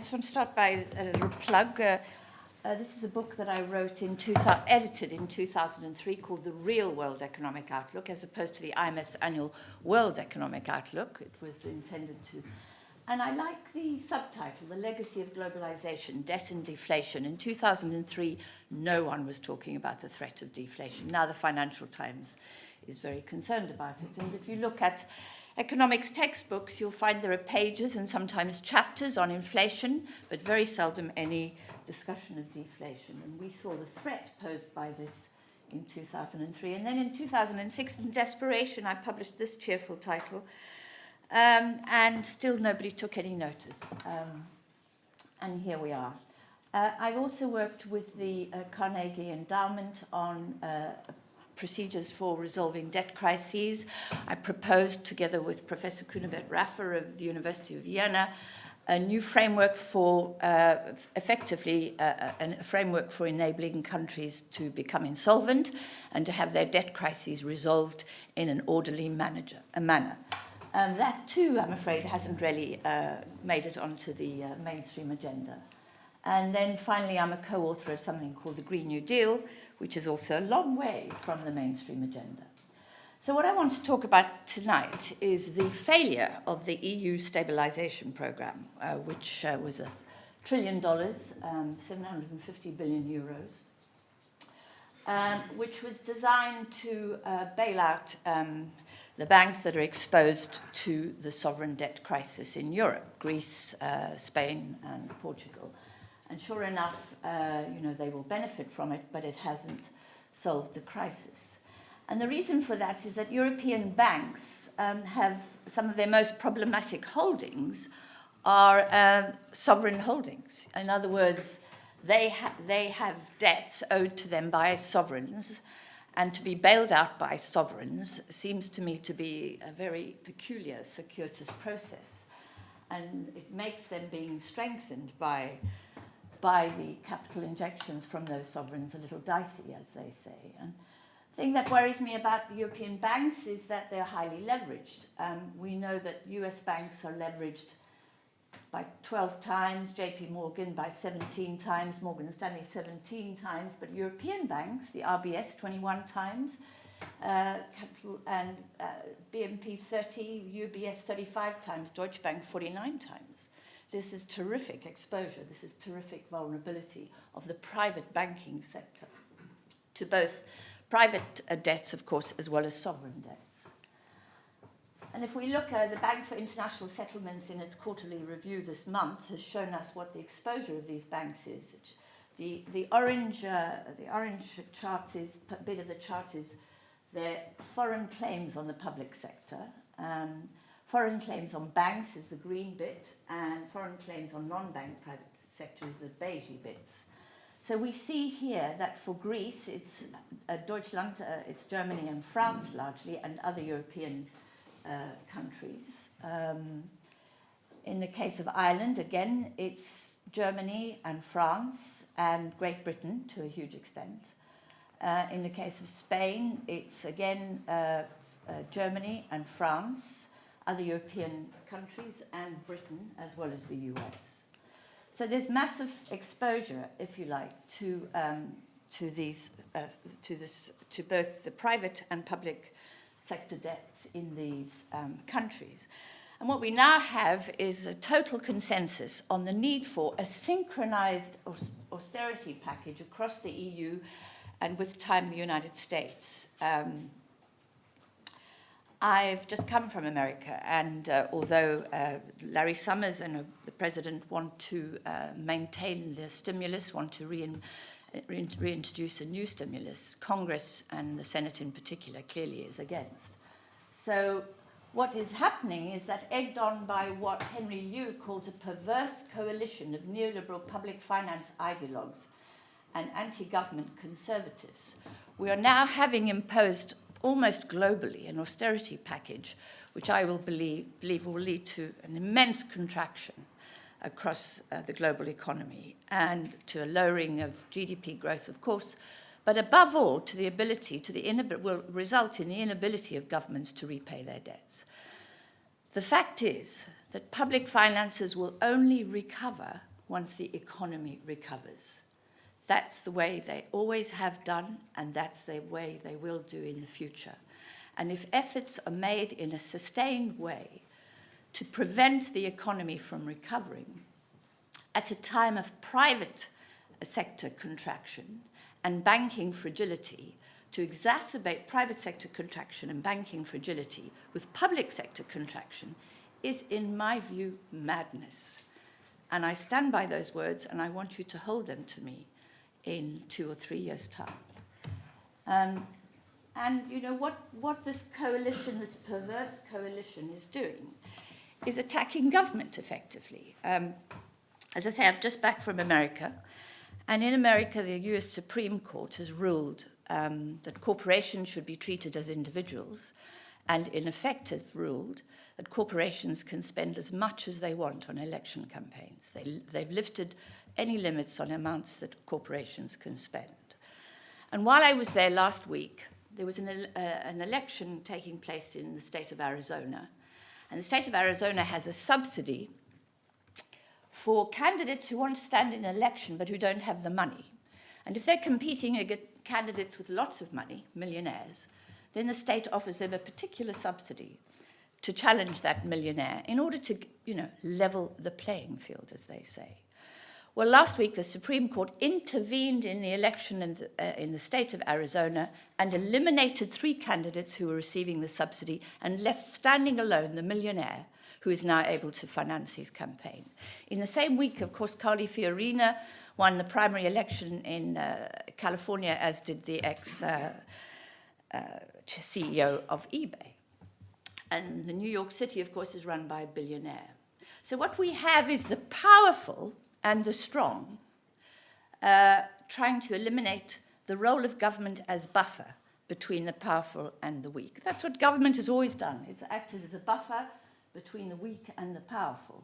just want to start by a little plug. This is a book that I wrote edited in 2003 called The Real World Economic Outlook, as opposed to the IMF's annual World Economic Outlook. It was intended to. And I like the subtitle, The Legacy of Globalization, Debt and Deflation. In 2003, no one was talking about the threat of deflation. Now the Financial Times is very concerned about it. And if you look at economics textbooks, you'll find there are pages and sometimes chapters on inflation, but very seldom any discussion of deflation. And we saw the threat posed by this in 2003. And then in 2006, in desperation, I published this cheerful title, and still nobody took any notice. And here we are. I've also worked with the Carnegie Endowment on procedures for resolving debt crises. I proposed, together with Professor Kunibert Raffer of the University of Vienna, a new framework for, effectively, a framework for enabling countries to become insolvent and to have their debt crises resolved in an orderly manner. That, too, I'm afraid, hasn't really made it onto the mainstream agenda. And then, finally, I'm a co-author of something called the Green New Deal, which is also a long way from the mainstream agenda. So what I want to talk about tonight is the failure of the EU stabilization program, which was $1 trillion, 750 billion euros, which was designed to bail out the banks that are exposed to the sovereign debt crisis in Europe, Greece, Spain, and Portugal. And sure enough, they will benefit from it, but it hasn't solved the crisis. And the reason for that is that European banks have some of their most problematic holdings are sovereign holdings. In other words, they have debts owed to them by sovereigns, and to be bailed out by sovereigns seems to me to be a very peculiar circuitous process. And it makes them being strengthened by the capital injections from those sovereigns a little dicey, as they say. And the thing that worries me about the European banks is that they're highly leveraged. We know that US banks are leveraged by 12 times, JP Morgan by 17 times, Morgan Stanley 17 times, but European banks, the RBS 21 times, capital and BNP 30, UBS 35 times, Deutsche Bank 49 times. This is terrific exposure. This is terrific vulnerability of the private banking sector to both private debts, of course, as well as sovereign debts. And if we look at the Bank for International Settlements in its quarterly review this month has shown us what the exposure of these banks is. The orange chart is, bit of the chart is their foreign claims on the public sector. Foreign claims on banks is the green bit, and foreign claims on non-bank private sector is the beigey bits. So we see here that for Greece, it's Deutschland, it's Germany and France largely, and other European countries. In the case of Ireland, again, it's Germany and France and Great Britain to a huge extent. In the case of Spain, it's again Germany and France, other European countries, and Britain, as well as the US. So there's massive exposure, if you like, to both the private and public sector debts in these countries. And what we now have is a total consensus on the need for a synchronized austerity package across the EU and with time the United States. I've just come from America, and although Larry Summers and the president want to maintain the stimulus, want to reintroduce a new stimulus, Congress and the Senate in particular clearly is against. So what is happening is that, egged on by what Henry Liu calls a perverse coalition of neoliberal public finance ideologues and anti-government conservatives, we are now having imposed almost globally an austerity package, which I will believe will lead to an immense contraction across the global economy and to a lowering of GDP growth, of course, but above all will result in the inability of governments to repay their debts. The fact is that public finances will only recover once the economy recovers. That's the way they always have done, and that's the way they will do in the future. And if efforts are made in a sustained way to prevent the economy from recovering at a time of private sector contraction and banking fragility, to exacerbate private sector contraction and banking fragility with public sector contraction is, in my view, madness. And I stand by those words, and I want you to hold them to me in 2 or 3 years' time. And you know what this coalition, this perverse coalition, is doing is attacking government effectively. As I say, I'm just back from America, and in America, the US Supreme Court has ruled that corporations should be treated as individuals, and in effect has ruled that corporations can spend as much as they want on election campaigns. They've lifted any limits on amounts that corporations can spend. And while I was there last week, there was an election taking place in the state of Arizona. And the state of Arizona has a subsidy for candidates who want to stand in an election but who don't have the money. And if they're competing against candidates with lots of money, millionaires, then the state offers them a particular subsidy to challenge that millionaire in order to, level the playing field, as they say. Well, last week, the Supreme Court intervened in the election in the state of Arizona and eliminated 3 candidates who were receiving the subsidy and left standing alone the millionaire who is now able to finance his campaign. In the same week, of course, Carly Fiorina won the primary election in California, as did the ex-CEO of eBay. And the New York City, of course, is run by a billionaire. So what we have is the powerful and the strong trying to eliminate the role of government as buffer between the powerful and the weak. That's what government has always done. It's acted as a buffer between the weak and the powerful.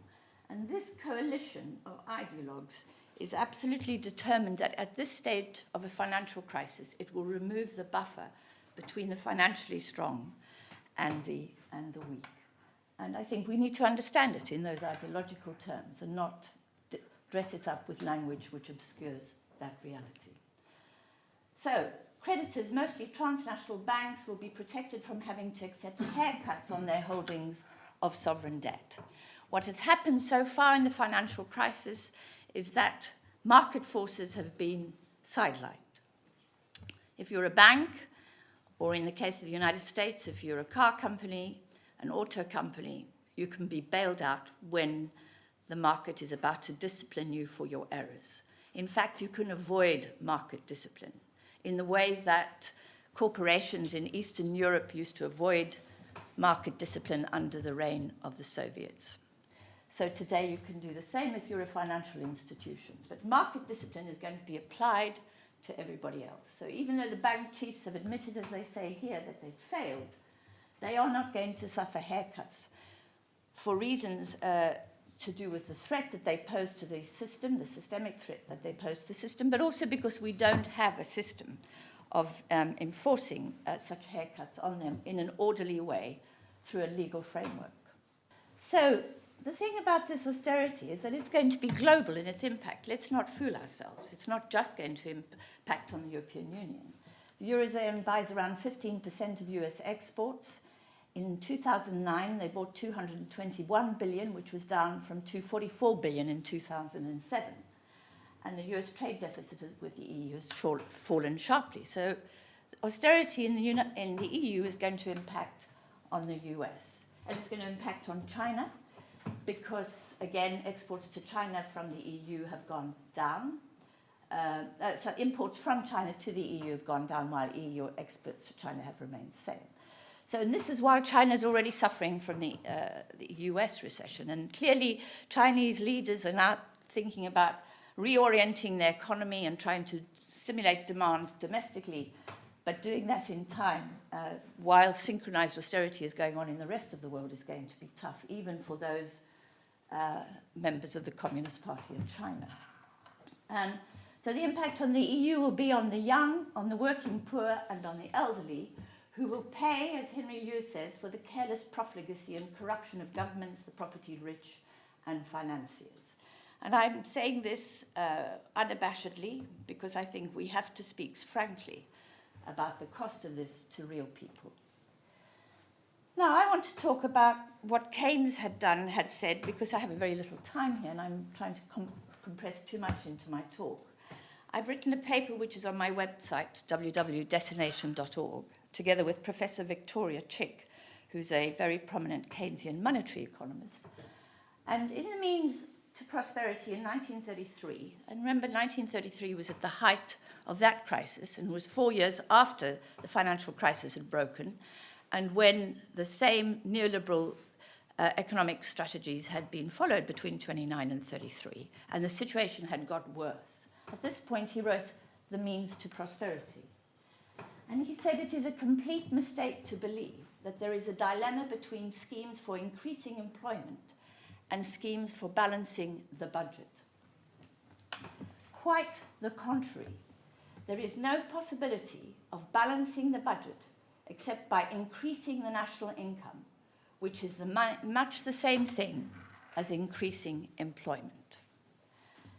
And this coalition of ideologues is absolutely determined that at this stage of a financial crisis, it will remove the buffer between the financially strong and the weak. And I think we need to understand it in those ideological terms and not dress it up with language which obscures that reality. So, creditors, mostly transnational banks, will be protected from having to accept haircuts on their holdings of sovereign debt. What has happened so far in the financial crisis is that market forces have been sidelined. If you're a bank, or in the case of the United States, if you're a car company, an auto company, you can be bailed out when the market is about to discipline you for your errors. In fact, you can avoid market discipline in the way that corporations in Eastern Europe used to avoid market discipline under the reign of the Soviets. So today you can do the same if you're a financial institution. But market discipline is going to be applied to everybody else. So even though the bank chiefs have admitted, as they say here, that they've failed, they are not going to suffer haircuts for reasons to do with the threat that they pose to the system, the systemic threat that they pose to the system, but also because we don't have a system of enforcing such haircuts on them in an orderly way through a legal framework. So the thing about this austerity is that it's going to be global in its impact. Let's not fool ourselves. It's not just going to impact on the European Union. The Eurozone buys around 15% of US exports. In 2009, they bought 221 billion, which was down from 244 billion in 2007. And the US trade deficit with the EU has fallen sharply. So austerity in the EU is going to impact on the US. And it's going to impact on China because, again, exports to China from the EU have gone down. So imports from China to the EU have gone down while EU exports to China have remained the same. So, and this is why China is already suffering from the US recession. And clearly, Chinese leaders are now thinking about reorienting their economy and trying to stimulate demand domestically, but doing that in time while synchronized austerity is going on in the rest of the world is going to be tough, even for those members of the Communist Party in China. So the impact on the EU will be on the young, on the working poor, and on the elderly, who will pay, as Henry Lewis says, for the careless profligacy and corruption of governments, the property rich, and financiers. And I'm saying this unabashedly because I think we have to speak frankly about the cost of this to real people. Now, I want to talk about what Keynes had said, because I have a very little time here and I'm trying to compress too much into my talk. I've written a paper which is on my website, www.detonation.org, together with Professor Victoria Chick, who's a very prominent Keynesian monetary economist. And in the Means to Prosperity in 1933, and remember 1933 was at the height of that crisis and was 4 years after the financial crisis had broken, and when the same neoliberal economic strategies had been followed between 29 and 33, and the situation had got worse. At this point, he wrote The Means to Prosperity. And he said it is a complete mistake to believe that there is a dilemma between schemes for increasing employment and schemes for balancing the budget. Quite the contrary. There is no possibility of balancing the budget except by increasing the national income, which is much the same thing as increasing employment.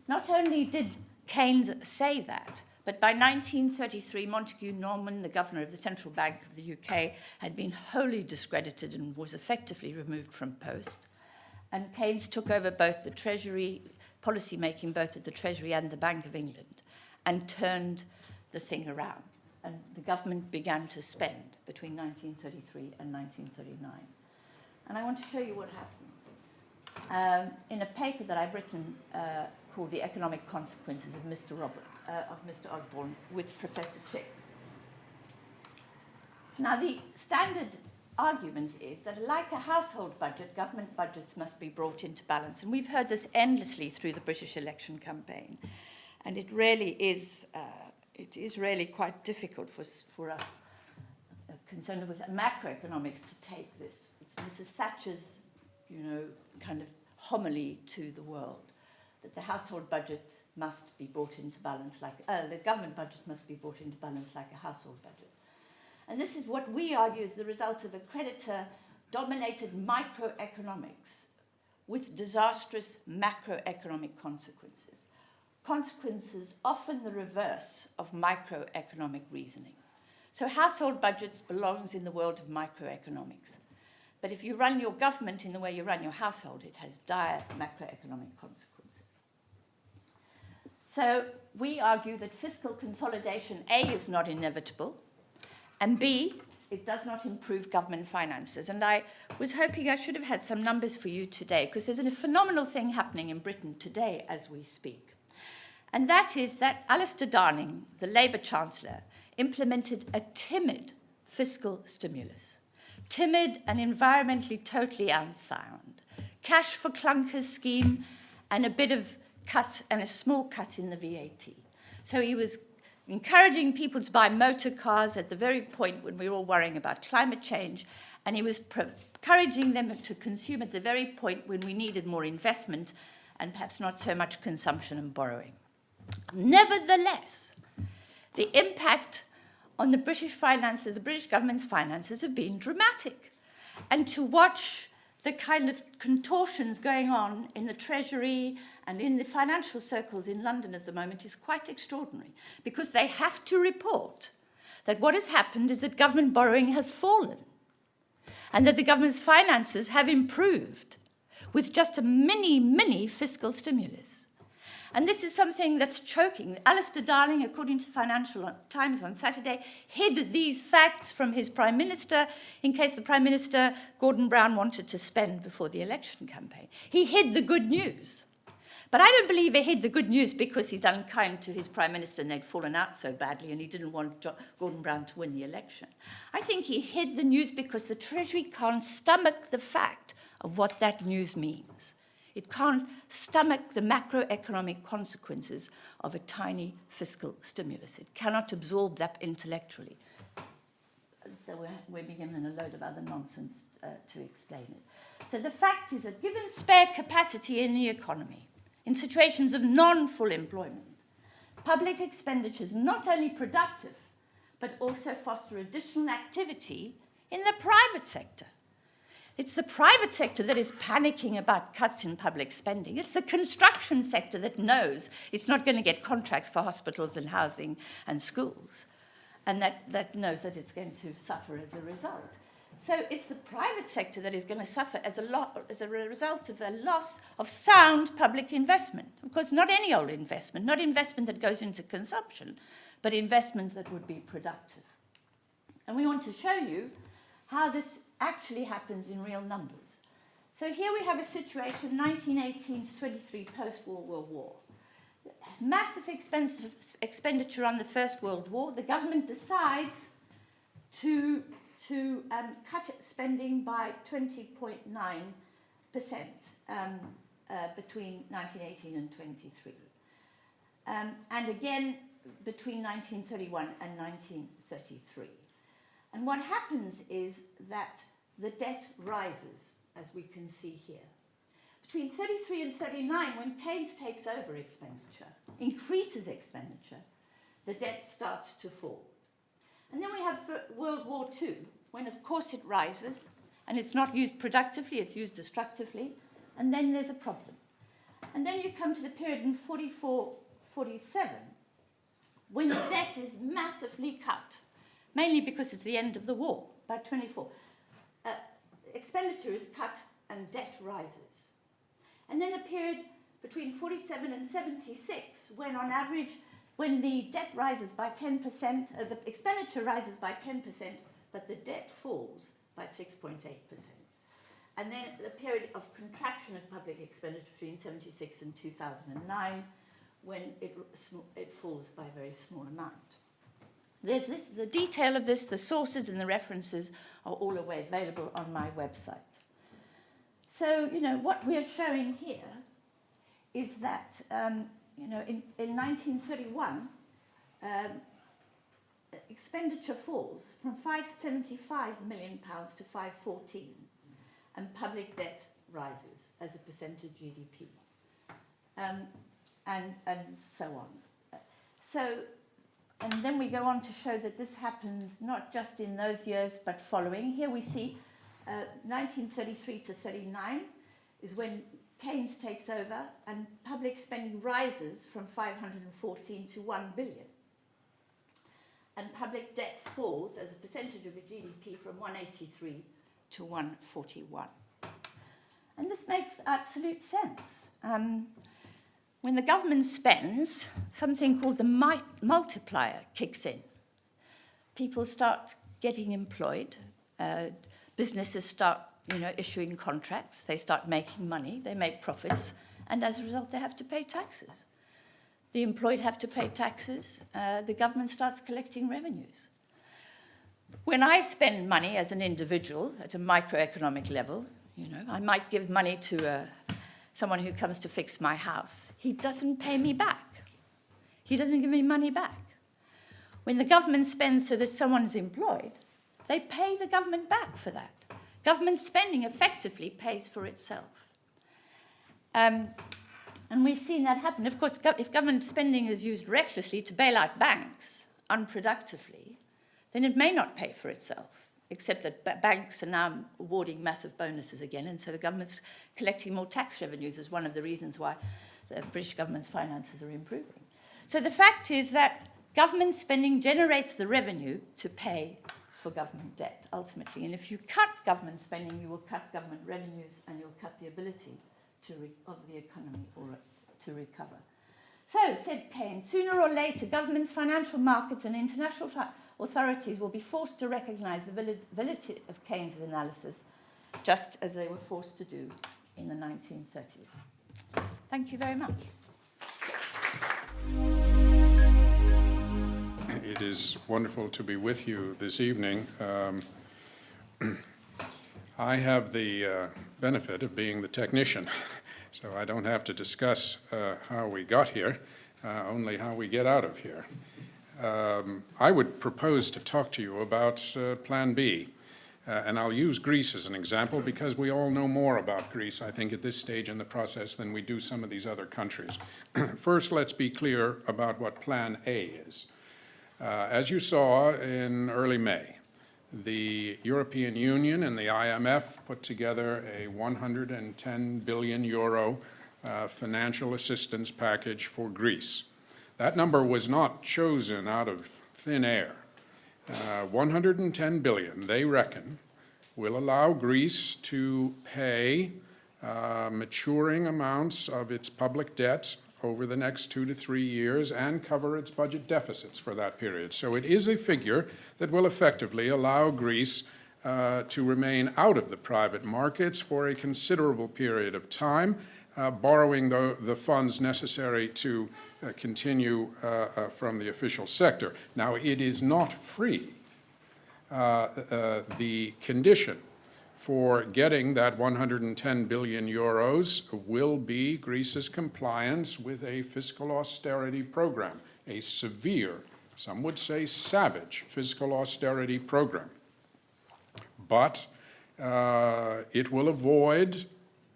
Not only did Keynes say that, but by 1933, Montague Norman, the governor of the Central Bank of the UK, had been wholly discredited and was effectively removed from post. And Keynes took over both the Treasury, policy making both at the Treasury and the Bank of England, and turned the thing around. And the government began to spend between 1933 and 1939. And I want to show you what happened. In a paper that I've written called The Economic Consequences of Mr. Osborne with Professor Chick. Now, the standard argument is that like a household budget, government budgets must be brought into balance. And we've heard this endlessly through the British election campaign. And it really is, really quite difficult for us concerned with macroeconomics to take this. It's Mrs. Thatcher's, kind of homily to the world, that the household budget must be brought into balance the government budget must be brought into balance like a household budget. And this is what we argue is the result of a creditor-dominated microeconomics with disastrous macroeconomic consequences. Consequences often the reverse of microeconomic reasoning. So household budgets belongs in the world of microeconomics. But if you run your government in the way you run your household, it has dire macroeconomic consequences. So we argue that fiscal consolidation, A, is not inevitable, and B, it does not improve government finances. And I was hoping I should have had some numbers for you today, because there's a phenomenal thing happening in Britain today as we speak. And that is that Alistair Darlings, the Labour Chancellor, implemented a timid fiscal stimulus. Timid and environmentally totally unsound. Cash for clunkers scheme and a bit of cut and a small cut in the VAT. So he was encouraging people to buy motor cars at the very point when we were all worrying about climate change, and he was encouraging them to consume at the very point when we needed more investment and perhaps not so much consumption and borrowing. Nevertheless, the impact on the British finances, the British government's finances, have been dramatic. And to watch the kind of contortions going on in the Treasury and in the financial circles in London at the moment is quite extraordinary, because they have to report that what has happened is that government borrowing has fallen and that the government's finances have improved with just a mini fiscal stimulus. And this is something that's choking. Alistair Darlings, according to the Financial Times on Saturday, hid these facts from his Prime Minister in case the Prime Minister, Gordon Brown, wanted to spend before the election campaign. He hid the good news. But I don't believe he hid the good news because he's unkind to his Prime Minister and they'd fallen out so badly and he didn't want Gordon Brown to win the election. I think he hid the news because the Treasury can't stomach the fact of what that news means. It can't stomach the macroeconomic consequences of a tiny fiscal stimulus. It cannot absorb that intellectually. So we're beginning a load of other nonsense to explain it. So the fact is that given spare capacity in the economy, in situations of non-full employment, public expenditure is not only productive, but also foster additional activity in the private sector. It's the private sector that is panicking about cuts in public spending. It's the construction sector that knows it's not going to get contracts for hospitals and housing and schools, and that knows that it's going to suffer as a result. So it's the private sector that is going to suffer as a result of a loss of sound public investment. Of course, not any old investment, not investment that goes into consumption, but investments that would be productive. And we want to show you how this actually happens in real numbers. So here we have a situation, 1918 to 23, post-World War. Massive expenditure on the First World War. The government decides to cut spending by 20.9% between 1918 and 23. And again, between 1931 and 1933. And what happens is that the debt rises, as we can see here. Between 33 and 39, when Keynes takes over expenditure, increases expenditure, the debt starts to fall. And then we have World War II, when of course it rises, and it's not used productively, it's used destructively, and then there's a problem. And then you come to the period in 44, 47, when the debt is massively cut, mainly because it's the end of the war, by 24. Expenditure is cut and debt rises. And then a period between 47 and 76, when on average, when the debt rises by 10%, the expenditure rises by 10%, but the debt falls by 6.8%. And then the period of contraction of public expenditure between 76 and 2009, when it falls by a very small amount. There's this, the detail of this, the sources and the references are all available on my website. So, what we are showing here is that, in 1931, expenditure falls from £575 million to £514, and public debt rises as a percent of GDP, and so on. And then we go on to show that this happens not just in those years, but following. Here we see 1933 to 39 is when Keynes takes over, and public spending rises from 514 to 1 billion. And public debt falls as a percentage of the GDP from 183 to 141. And this makes absolute sense. When the government spends, something called the multiplier kicks in. People start getting employed. Businesses start, issuing contracts. They start making money. They make profits. And as a result, they have to pay taxes. The employed have to pay taxes. The government starts collecting revenues. When I spend money as an individual at a microeconomic level, I might give money to someone who comes to fix my house. He doesn't pay me back. He doesn't give me money back. When the government spends so that someone is employed, they pay the government back for that. Government spending effectively pays for itself. And we've seen that happen. Of course, if government spending is used recklessly to bail out banks unproductively, then it may not pay for itself, except that banks are now awarding massive bonuses again, and so the government's collecting more tax revenues is one of the reasons why the British government's finances are improving. So the fact is that government spending generates the revenue to pay for government debt, ultimately. And if you cut government spending, you will cut government revenues, and you'll cut the ability of the economy to recover. So, said Keynes, sooner or later, governments, financial markets, and international authorities will be forced to recognize the validity of Keynes' analysis, just as they were forced to do in the 1930s. Thank you very much. It is wonderful to be with you this evening. I have the benefit of being the technician, so I don't have to discuss how we got here, only how we get out of here. I would propose to talk to you about Plan B, and I'll use Greece as an example because we all know more about Greece, I think, at this stage in the process than we do some of these other countries. First, let's be clear about what Plan A is. As you saw in early May, the European Union and the IMF put together a 110 billion euro financial assistance package for Greece. That number was not chosen out of thin air. 110 billion, they reckon, will allow Greece to pay maturing amounts of its public debt over the next 2 to 3 years and cover its budget deficits for that period. So it is a figure that will effectively allow Greece to remain out of the private markets for a considerable period of time, borrowing the funds necessary to continue from the official sector. Now, it is not free. The condition for getting that 110 billion euros will be Greece's compliance with a fiscal austerity program, a severe, some would say savage, fiscal austerity program. But it will avoid,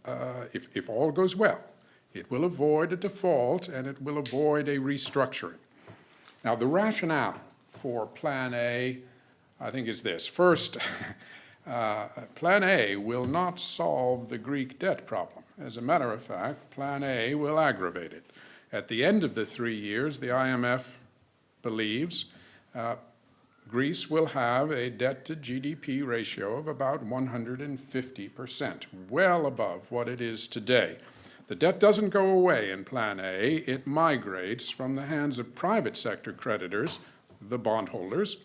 if all goes well, it will avoid a default and it will avoid a restructuring. Now, the rationale for Plan A, I think, is this. First, Plan A will not solve the Greek debt problem. As a matter of fact, Plan A will aggravate it. At the end of the 3 years, the IMF believes Greece will have a debt-to-GDP ratio of about 150%, well above what it is today. The debt doesn't go away in Plan A. It migrates from the hands of private sector creditors, the bondholders,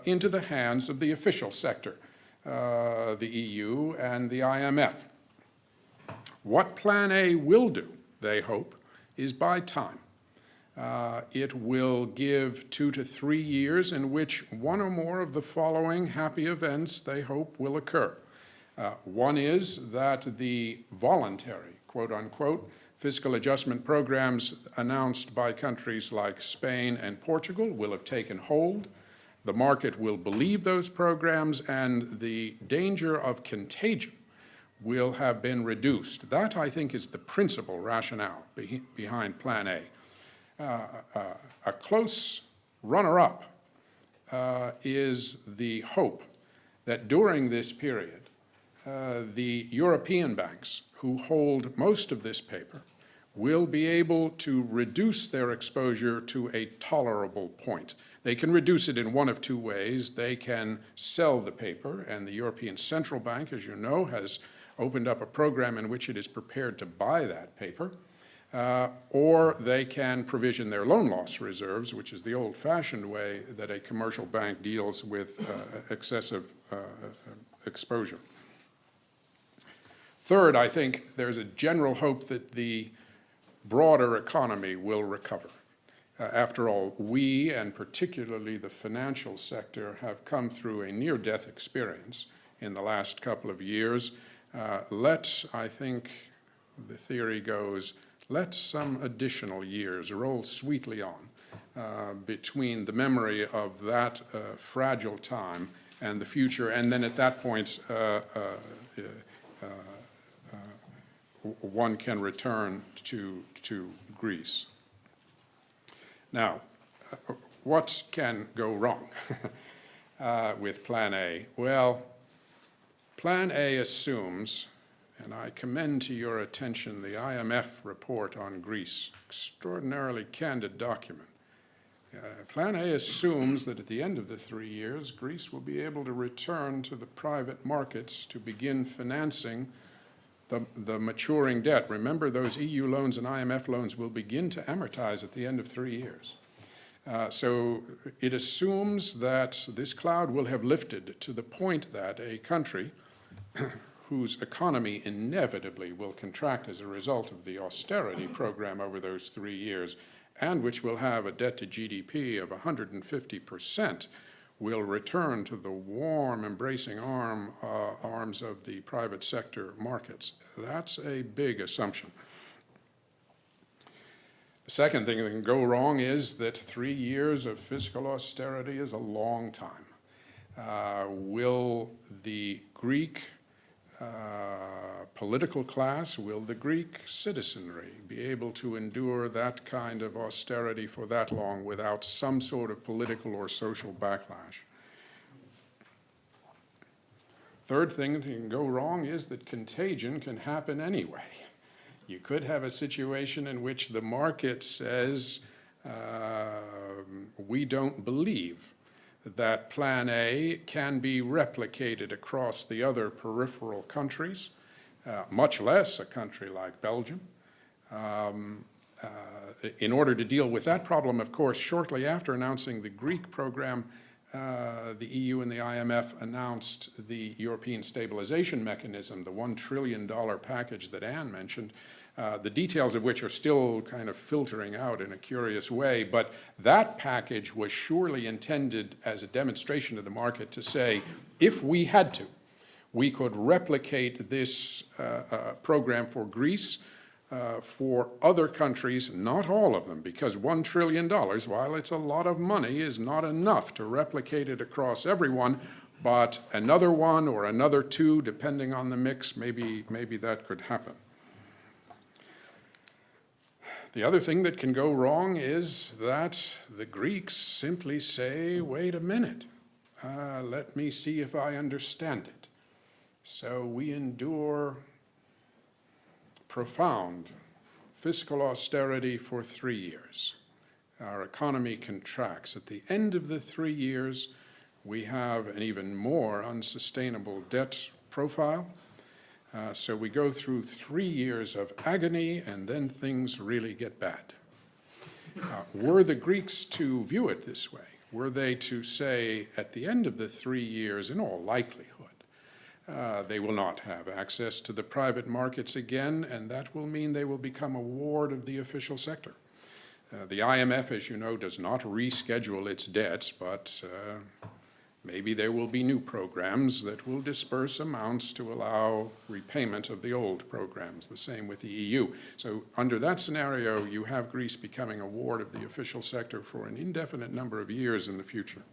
into the hands of the official sector, the EU and the IMF. What Plan A will do, they hope, is buy time. It will give 2 to 3 years in which one or more of the following happy events, they hope, will occur. One is that the voluntary, quote-unquote, fiscal adjustment programs announced by countries like Spain and Portugal will have taken hold. The market will believe those programs, and the danger of contagion will have been reduced. That, I think, is the principal rationale behind Plan A. A close runner-up is the hope that during this period, the European banks, who hold most of this paper, will be able to reduce their exposure to a tolerable point. They can reduce it in one of two ways. They can sell the paper, and the European Central Bank, as you know, has opened up a program in which it is prepared to buy that paper. Or they can provision their loan loss reserves, which is the old-fashioned way that a commercial bank deals with excessive exposure. Third, I think there's a general hope that the broader economy will recover. After all, we, and particularly the financial sector, have come through a near-death experience in the last couple of years. I think the theory goes, let some additional years roll sweetly on between the memory of that fragile time and the future, and then at that point one can return to Greece. Now, what can go wrong with Plan A? Well, Plan A assumes, and I commend to your attention the IMF report on Greece, extraordinarily candid document. Plan A assumes that at the end of the 3 years, Greece will be able to return to the private markets to begin financing the maturing debt. Remember, those EU loans and IMF loans will begin to amortize at the end of 3 years. So it assumes that this cloud will have lifted to the point that a country whose economy inevitably will contract as a result of the austerity program over those 3 years, and which will have a debt to GDP of 150%, will return to the warm, embracing arms of the private sector markets. That's a big assumption. The second thing that can go wrong is that 3 years of fiscal austerity is a long time. Will the Greek political class, will the Greek citizenry be able to endure that kind of austerity for that long without some sort of political or social backlash? Third thing that can go wrong is that contagion can happen anyway. You could have a situation in which the market says, we don't believe that Plan A can be replicated across the other peripheral countries, much less a country like Belgium. In order to deal with that problem, of course, shortly after announcing the Greek program, the EU and the IMF announced the European Stabilization Mechanism, the $1 trillion package that Anne mentioned, the details of which are still kind of filtering out in a curious way. But that package was surely intended as a demonstration to the market to say, if we had to, we could replicate this program for Greece, for other countries, not all of them, because $1 trillion, while it's a lot of money, is not enough to replicate it across everyone, but another one or another two, depending on the mix, maybe that could happen. The other thing that can go wrong is that the Greeks simply say, wait a minute, let me see if I understand it. So we endure profound fiscal austerity for 3 years. Our economy contracts. At the end of the 3 years, we have an even more unsustainable debt profile. So we go through 3 years of agony, and then things really get bad. Were the Greeks to view it this way, were they to say at the end of the 3 years, in all likelihood, they will not have access to the private markets again, and that will mean they will become a ward of the official sector. The IMF, as you know, does not reschedule its debts, but maybe there will be new programs that will disperse amounts to allow repayment of the old programs, the same with the EU. So under that scenario, you have Greece becoming a ward of the official sector for an indefinite number of years in the future.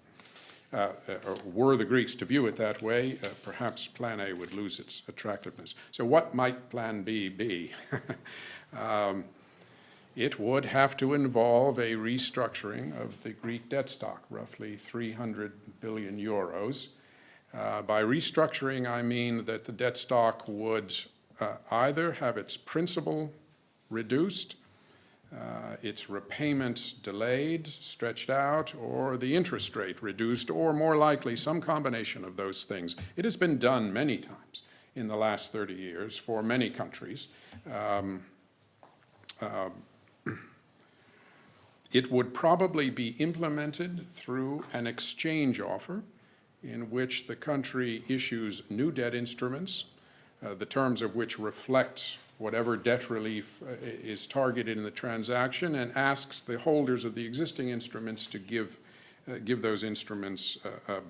Were the Greeks to view it that way, perhaps Plan A would lose its attractiveness. So what might Plan B be? It would have to involve a restructuring of the Greek debt stock, roughly 300 billion euros. By restructuring, I mean that the debt stock would either have its principal reduced, its repayment delayed, stretched out, or the interest rate reduced, or more likely some combination of those things. It has been done many times in the last 30 years for many countries. It would probably be implemented through an exchange offer in which the country issues new debt instruments, the terms of which reflect whatever debt relief is targeted in the transaction, and asks the holders of the existing instruments to give those instruments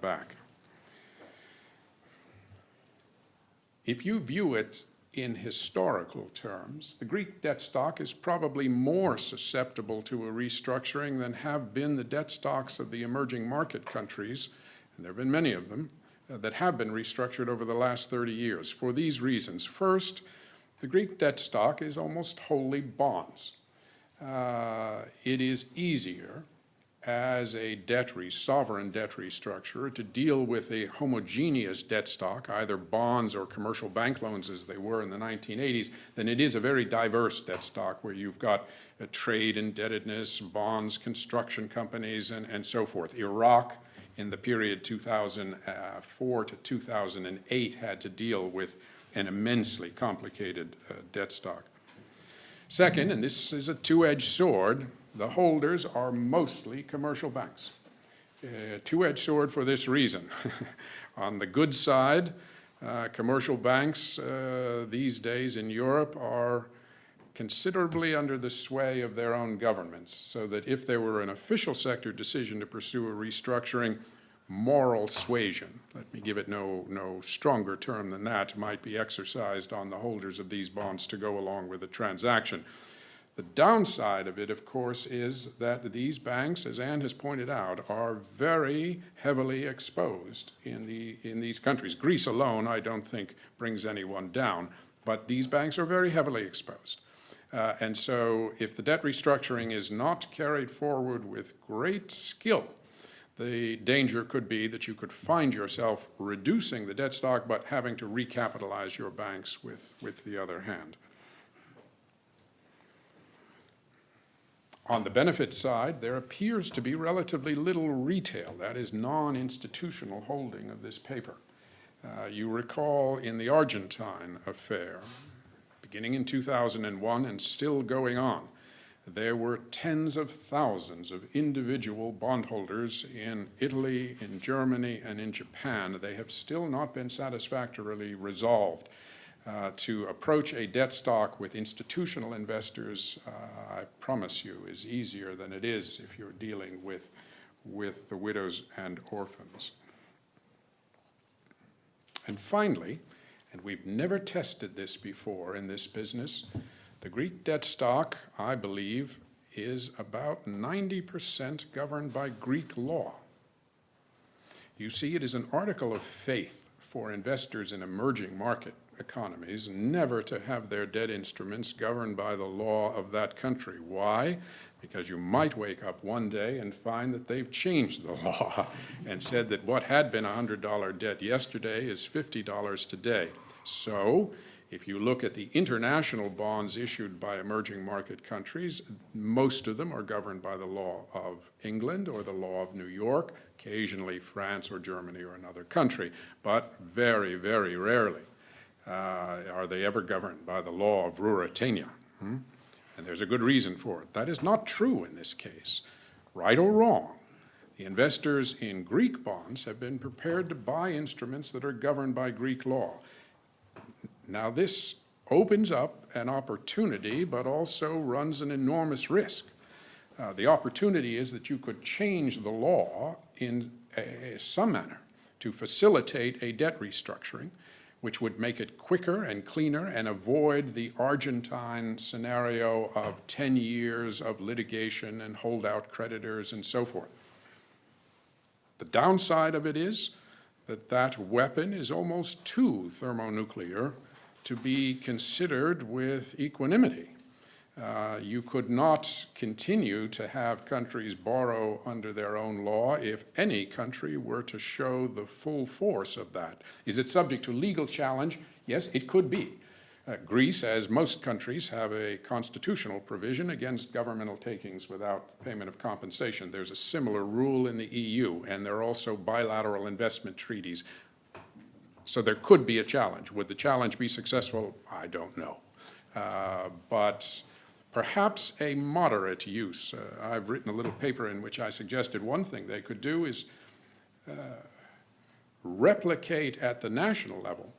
back. If you view it in historical terms, the Greek debt stock is probably more susceptible to a restructuring than have been the debt stocks of the emerging market countries, and there have been many of them, that have been restructured over the last 30 years for these reasons. First, the Greek debt stock is almost wholly bonds. It is easier as a sovereign debt restructurer to deal with a homogeneous debt stock, either bonds or commercial bank loans as they were in the 1980s, than it is a very diverse debt stock where you've got a trade indebtedness, bonds, construction companies, and so forth. Iraq, in the period 2004 to 2008, had to deal with an immensely complicated debt stock. Second, and this is a two-edged sword, the holders are mostly commercial banks. Two-edged sword for this reason. On the good side, commercial banks these days in Europe are considerably under the sway of their own governments, so that if there were an official sector decision to pursue a restructuring, moral suasion, let me give it no stronger term than that, might be exercised on the holders of these bonds to go along with the transaction. The downside of it, of course, is that these banks, as Anne has pointed out, are very heavily exposed in these countries. Greece alone, I don't think, brings anyone down, but these banks are very heavily exposed. And so if the debt restructuring is not carried forward with great skill, the danger could be that you could find yourself reducing the debt stock but having to recapitalize your banks with the other hand. On the benefit side, there appears to be relatively little retail, that is non-institutional holding of this paper. You recall in the Argentine affair, beginning in 2001 and still going on, there were tens of thousands of individual bondholders in Italy, in Germany, and in Japan. They have still not been satisfactorily resolved. To approach a debt stock with institutional investors, I promise you, is easier than it is if you're dealing with the widows and orphans. And finally, and we've never tested this before in this business, the Greek debt stock, I believe, is about 90% governed by Greek law. You see, it is an article of faith for investors in emerging market economies never to have their debt instruments governed by the law of that country. Why? Because you might wake up one day and find that they've changed the law and said that what had been a $100 debt yesterday is $50 today. So, if you look at the international bonds issued by emerging market countries, most of them are governed by the law of England or the law of New York, occasionally France or Germany or another country, but very, very rarely are they ever governed by the law of Ruritania. And there's a good reason for it. That is not true in this case. Right or wrong, the investors in Greek bonds have been prepared to buy instruments that are governed by Greek law. Now, this opens up an opportunity, but also runs an enormous risk. The opportunity is that you could change the law in some manner to facilitate a debt restructuring, which would make it quicker and cleaner and avoid the Argentine scenario of 10 years of litigation and holdout creditors and so forth. The downside of it is that that weapon is almost too thermonuclear to be considered with equanimity. You could not continue to have countries borrow under their own law if any country were to show the full force of that. Is it subject to legal challenge? Yes, it could be. Greece, as most countries, have a constitutional provision against governmental takings without payment of compensation. There's a similar rule in the EU, and there are also bilateral investment treaties. So there could be a challenge. Would the challenge be successful? I don't know. But perhaps a moderate use. I've written a little paper in which I suggested one thing they could do is replicate at the national level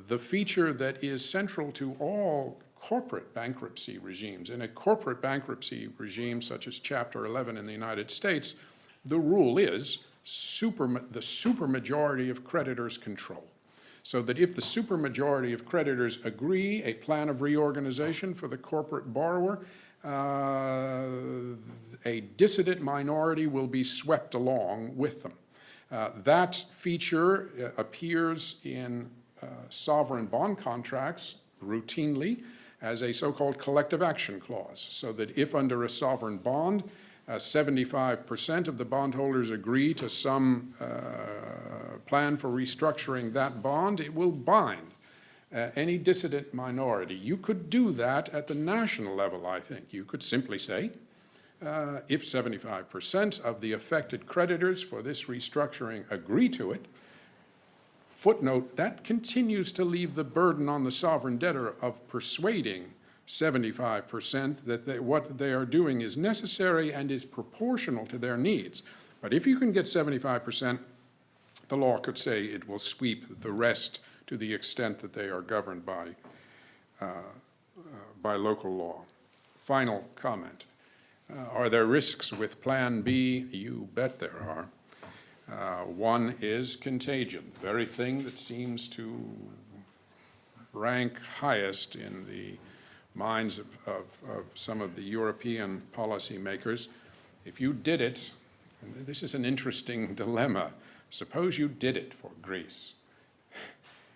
the feature that is central to all corporate bankruptcy regimes. In a corporate bankruptcy regime such as Chapter 11 in the United States, the rule is the supermajority of creditors control. So that if the supermajority of creditors agree a plan of reorganization for the corporate borrower, a dissident minority will be swept along with them. That feature appears in sovereign bond contracts routinely as a so-called collective action clause, so that if under a sovereign bond, 75% of the bondholders agree to some plan for restructuring that bond, it will bind any dissident minority. You could do that at the national level, I think. You could simply say, if 75% of the affected creditors for this restructuring agree to it, footnote, that continues to leave the burden on the sovereign debtor of persuading 75% that what they are doing is necessary and is proportional to their needs. But if you can get 75%, the law could say it will sweep the rest to the extent that they are governed by local law. Final comment. Are there risks with Plan B? You bet there are. One is contagion, the very thing that seems to rank highest in the minds of some of the European policymakers. If you did it, and this is an interesting dilemma, suppose you did it for Greece.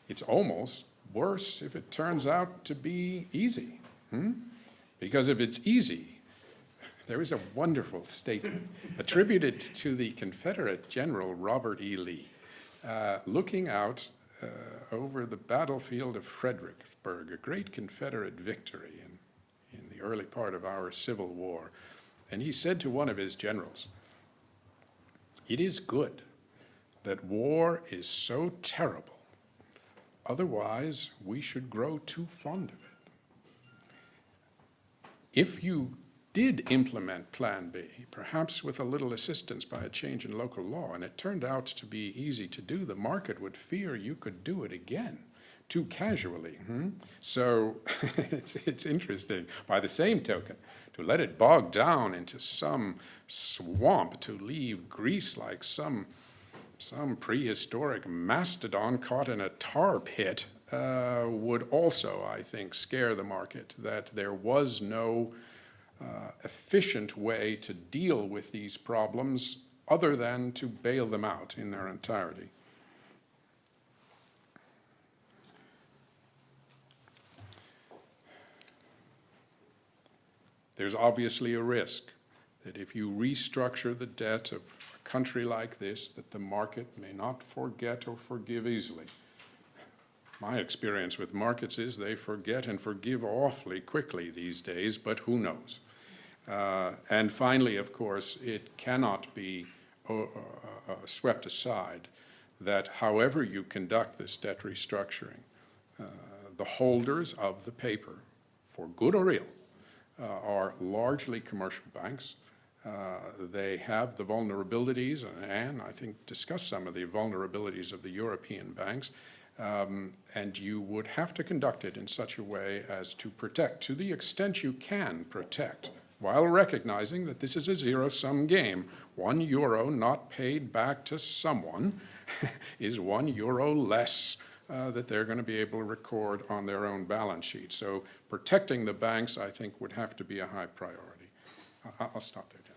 It's almost worse if it turns out to be easy. Because if it's easy, There is a wonderful statement attributed to the Confederate General Robert E. Lee, looking out over the battlefield of Fredericksburg, a great Confederate victory in the early part of our Civil War. And he said to one of his generals, "It is good that war is so terrible, otherwise we should grow too fond of it." If you did implement Plan B, perhaps with a little assistance by a change in local law, and it turned out to be easy to do, the market would fear you could do it again too casually. So it's interesting. By the same token, to let it bog down into some swamp, to leave Greece like some prehistoric mastodon caught in a tar pit, would also, I think, scare the market, that there was no efficient way to deal with these problems other than to bail them out in their entirety. There's obviously a risk that if you restructure the debt of a country like this, that the market may not forget or forgive easily. My experience with markets is they forget and forgive awfully quickly these days, but who knows? And finally, of course, it cannot be swept aside that however you conduct this debt restructuring, the holders of the paper, for good or ill, are largely commercial banks. They have the vulnerabilities, and I think discuss some of the vulnerabilities of the European banks, and you would have to conduct it in such a way as to protect, to the extent you can protect, while recognizing that this is a zero-sum game. €1 not paid back to someone is €1 less that they're going to be able to record on their own balance sheet. So protecting the banks, I think, would have to be a high priority. I'll stop there, Jen.